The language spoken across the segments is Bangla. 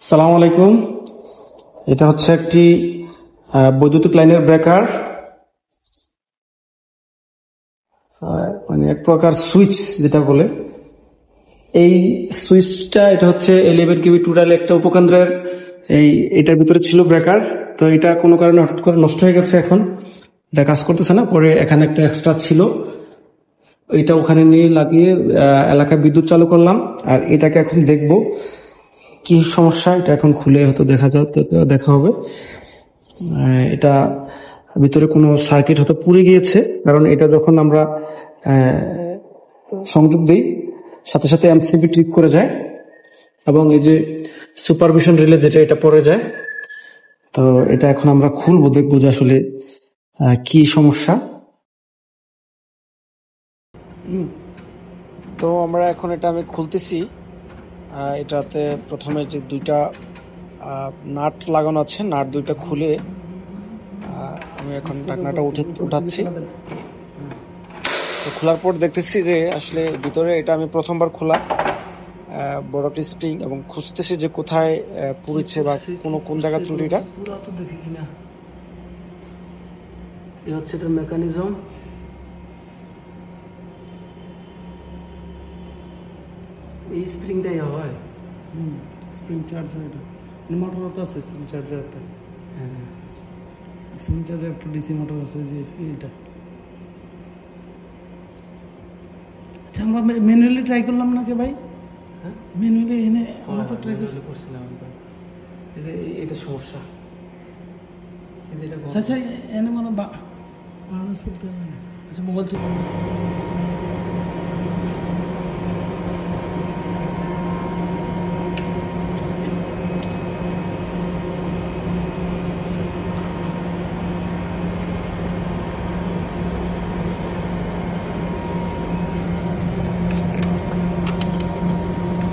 সালাম আলাইকুম। এটা হচ্ছে একটি বৈদ্যুতিক লাইনের ব্রেকার, মানে এক প্রকার সুইচ যেটা বলে। এই সুইচটা এটা হচ্ছে 11 কেভি টোটাল একটা উপকেন্দ্রের। এটার ভিতরে ছিল ব্রেকার, তো এটা কোনো কারণে হঠাৎ করে নষ্ট হয়ে গেছে। এখন এটা কাজ করতেছে না। পরে এখানে একটা এক্সট্রা ছিল, এটা ওখানে নিয়ে লাগিয়ে এলাকায় বিদ্যুৎ চালু করলাম। আর এটাকে এখন দেখবো কি সমস্যা, এটা এখন খুলে হয়তো দেখা হবে। এটা ভিতরে কোনো সার্কিট হয়তো পুড়ে গিয়েছে, কারণ এটা যখন আমরা সংযোগ দিই সাথে সাথে এমসিবি ট্রিপ করে যায় এবং এই যে সুপারভিশন রিলে যেটা এটা পড়ে যায়। তো এটা এখন আমরা খুলবো, দেখবো যে আসলে কি সমস্যা। তো আমরা এখন আমি খুলতেছি। এটাতে প্রথমে যে দুইটা নাট লাগানো আছে, নাট দুইটা খুলে আমি এখন ঢাকনাটা উঠাচ্ছি। তো খোলার পর দেখতেছি যে আসলে ভিতরে এটা আমি প্রথমবার খোলা বড় একটি স্প্রিং, এবং খুঁজতেছি যে কোথায় পুড়েছে বা কোন জায়গা ত্রুটিটা। দেখি কিনা এই হচ্ছে এটা মেকানিজম। এই স্প্রিংটাই হয় স্প্রিং চার্জার, এটা মোটর তো আছে স্প্রিং চার্জার একটা। হ্যাঁ, স্প্রিং চার্জার একটা ডিসি মোটর আছে যে এটা। আচ্ছা, আমরা ম্যানুয়ালি ট্রাই করলাম না কে ভাই? হ্যাঁ, ম্যানুয়ালি এনে আমরা তো ট্রাই করছিলাম। এই যে এটা সমস্যা, এই যে এটা আচ্ছা এনে মানে বালান্স করতে হবে না। আচ্ছা, মোবাইল থেকে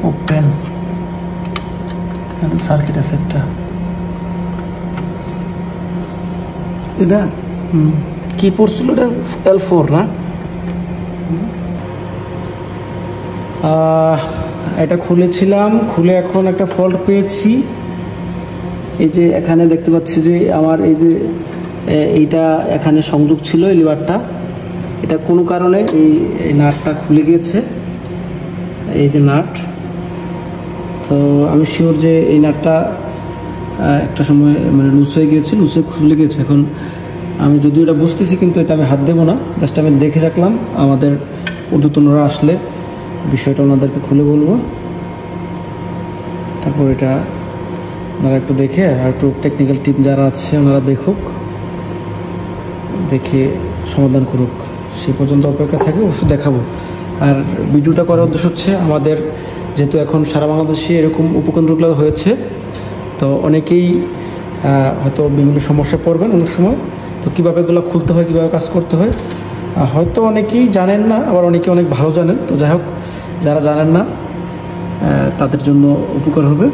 ওপেন, সার্কিট আছে একটা। এটা কি পড়ছিল? এটা L4 না? এটা খুলেছিলাম, খুলে এখন একটা ফল্ট পেয়েছি। এই যে এখানে দেখতে পাচ্ছি যে আমার এই যে এইটা এখানে সংযোগ ছিল, এই লিভারটা, এটা কোনো কারণে এই নাটটা খুলে গিয়েছে। এই যে নাট, তো আমি শিওর যে এই নাটটা একটা সময় মানে লুজ হয়ে গিয়েছে, লুজ হয়ে খুলে গেছে। এখন আমি যদিও এটা বুঝতেছি, কিন্তু এটা আমি হাত দেবো না, জাস্ট আমি দেখে রাখলাম। আমাদের ঊর্ধ্বতনরা আসলে বিষয়টা ওনাদেরকে খুলে বলবো। তারপর এটা ওনারা একটু দেখে, আর একটু টেকনিক্যাল টিম যারা আছে ওনারা দেখুক, দেখে সমাধান করুক। সে পর্যন্ত অপেক্ষা থাকে, অবশ্যই দেখাবো। আর ভিডিওটা করার উদ্দেশ্য হচ্ছে, আমাদের যেহেতু এখন সারা বাংলাদেশে এরকম উপকেন্দ্রগুলো হয়েছে, তো অনেকেই হয়তো বিভিন্ন সমস্যায় পড়বেন অনেক সময়। তো কীভাবে এগুলো খুলতে হয়, কীভাবে কাজ করতে হয়, হয়তো অনেকেই জানেন না, আবার অনেকে অনেক ভালো জানেন। তো যাই হোক, যারা জানেন না তাদের জন্য উপকার হবে।